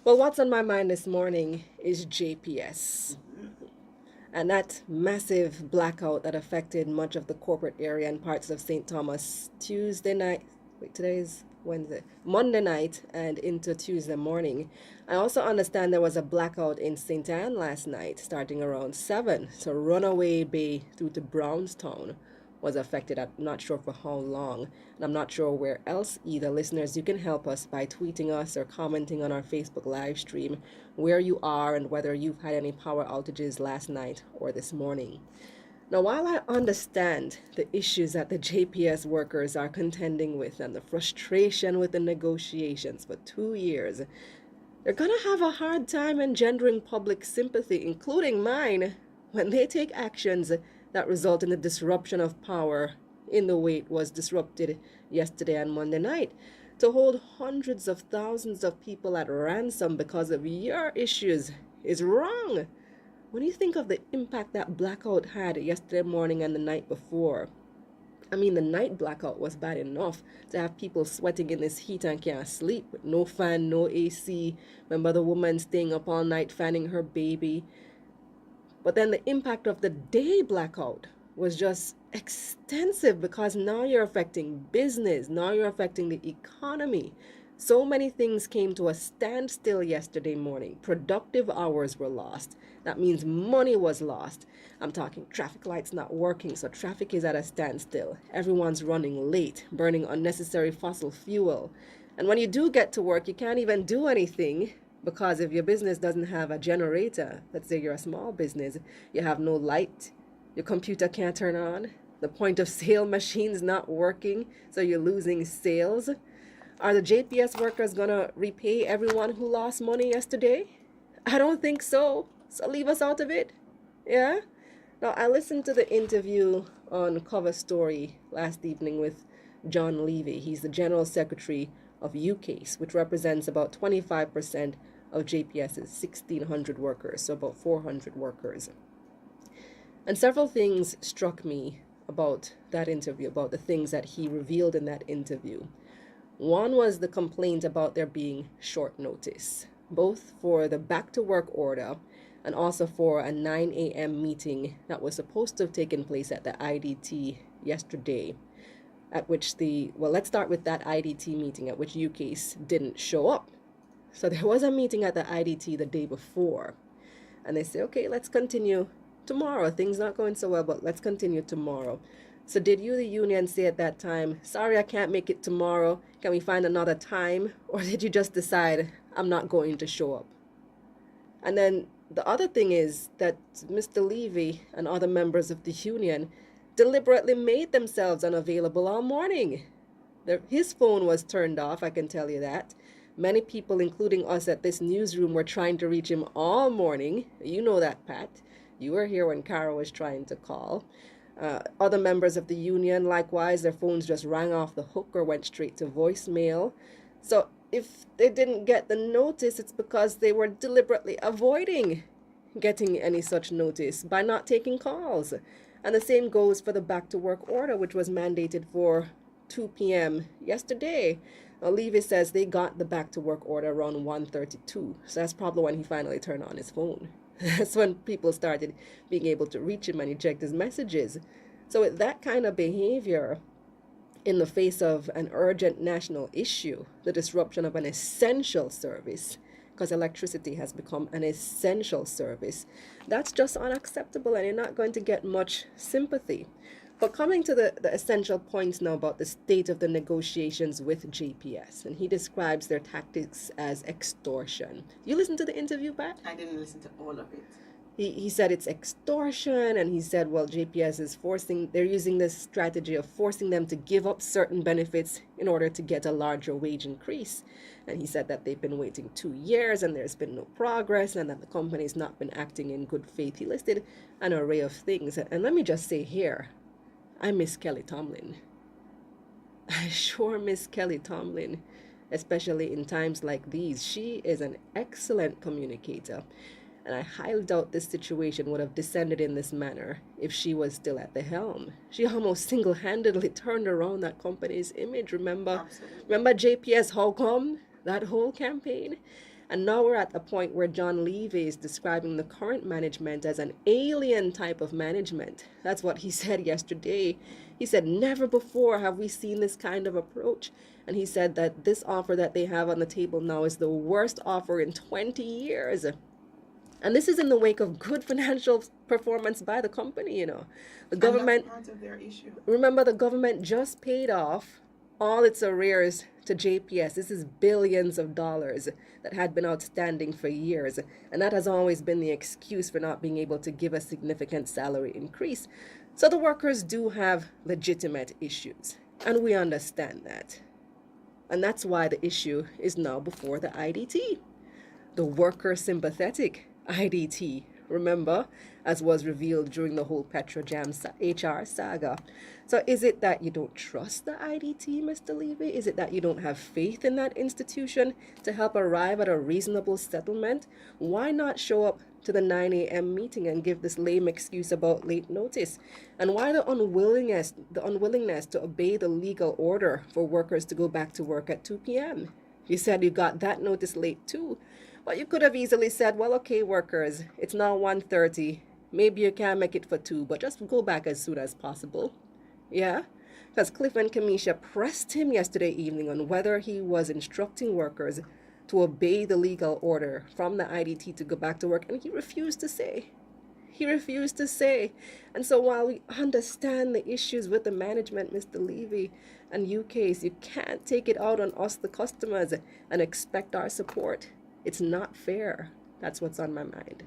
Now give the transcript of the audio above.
Well, what's on my mind this morning is JPS. And that massive blackout that affected much of the corporate area and parts of St. Thomas Tuesday night. Wait, today is Wednesday. Monday night and into Tuesday morning. I also understand there was a blackout in St. Anne last night, starting around 7. So Runaway Bay through to Brownstown was affected. I'm not sure for how long, and I'm not sure where else either. Listeners, you can help us by tweeting us or commenting on our Facebook live stream where you are and whether you've had any power outages last night or this morning. Now, while I understand the issues that the JPS workers are contending with and the frustration with the negotiations for 2 years, they're going to have a hard time engendering public sympathy, including mine, when they take actions that result in the disruption of power in the way it was disrupted yesterday and Monday night. To hold hundreds of thousands of people at ransom because of your issues is wrong. When you think of the impact that blackout had yesterday morning and the night before, I mean, the night blackout was bad enough to have people sweating in this heat and can't sleep with no fan, no AC. Remember the woman staying up all night fanning her baby. But then the impact of the day blackout was just extensive because now you're affecting business, now you're affecting the economy. So many things came to a standstill yesterday morning. Productive hours were lost. That means money was lost. I'm talking traffic lights not working, so traffic is at a standstill. Everyone's running late, burning unnecessary fossil fuel. And when you do get to work, you can't even do anything because if your business doesn't have a generator, let's say you're a small business, you have no light, your computer can't turn on, the point of sale machine's not working, so you're losing sales. Are the JPS workers gonna repay everyone who lost money yesterday? I don't think so. So leave us out of it. Yeah? Now, I listened to the interview on Cover Story last evening with John Levy. He's the General Secretary of UCASE, which represents about 25% of JPS's 1,600 workers, so about 400 workers. And several things struck me about that interview, about the things that he revealed in that interview. One was the complaint about there being short notice, both for the back to work order and also for a 9 a.m. meeting that was supposed to have taken place at the IDT yesterday, at which let's start with that IDT meeting at which UCASE didn't show up. So there was a meeting at the IDT the day before, and they say, okay, let's continue tomorrow. Things not going so well, but let's continue tomorrow. So did you, the union, say at that time, sorry, I can't make it tomorrow, can we find another time? Or did you just decide, I'm not going to show up? And then the other thing is that Mr. Levy and other members of the union deliberately made themselves unavailable all morning. His phone was turned off, I can tell you that. Many people, including us at this newsroom, were trying to reach him all morning. You know that, Pat. You were here when Cara was trying to call. Other members of the union, likewise, their phones just rang off the hook or went straight to voicemail. So if they didn't get the notice, it's because they were deliberately avoiding getting any such notice by not taking calls. And the same goes for the back to work order, which was mandated for 2 p.m. yesterday. Levy says they got the back to work order around 1:32. So that's probably when he finally turned on his phone. That's when people started being able to reach him and he checked his messages. So with that kind of behavior, in the face of an urgent national issue, the disruption of an essential service, because electricity has become an essential service, that's just unacceptable and you're not going to get much sympathy. But coming to the essential points now about the state of the negotiations with JPS, and he describes their tactics as extortion. You listened to the interview, Pat? I didn't listen to all of it. He said it's extortion, and he said, well, JPS is they're using this strategy of forcing them to give up certain benefits in order to get a larger wage increase. And he said that they've been waiting 2 years and there's been no progress and that the company's not been acting in good faith. He listed an array of things. And let me just say here, I miss Kelly Tomlin. I sure miss Kelly Tomlin, especially in times like these. She is an excellent communicator, and I highly doubt this situation would have descended in this manner if she was still at the helm. She almost single-handedly turned around that company's image, remember? Absolutely. Remember JPS, how come? that whole campaign. And now we're at the point where John Levy is describing the current management as an alien type of management. That's what he said yesterday. He said, never before have we seen this kind of approach. And he said that this offer that they have on the table now is the worst offer in 20 years. And this is in the wake of good financial performance by the company, The government, and that's part of their issue. Remember, the government just paid off all its arrears to JPS. This is billions of dollars that had been outstanding for years. And that has always been the excuse for not being able to give a significant salary increase. So the workers do have legitimate issues. And we understand that. And that's why the issue is now before the IDT, the worker sympathetic IDT, remember, as was revealed during the whole Petrojam HR saga. So is it that you don't trust the IDT, Mr. Levy? Is it that you don't have faith in that institution to help arrive at a reasonable settlement? Why not show up to the 9 a.m. meeting and give this lame excuse about late notice? And why the unwillingness to obey the legal order for workers to go back to work at 2 p.m.? You said you got that notice late too. But you could have easily said, well, okay, workers, it's now 1:30. Maybe you can make it for 2, but just go back as soon as possible. Yeah? Because Cliff and Kamisha pressed him yesterday evening on whether he was instructing workers to obey the legal order from the IDT to go back to work, and he refused to say. He refused to say. And so while we understand the issues with the management, Mr. Levy, and UK's, you can't take it out on us, the customers, and expect our support. It's not fair. That's what's on my mind.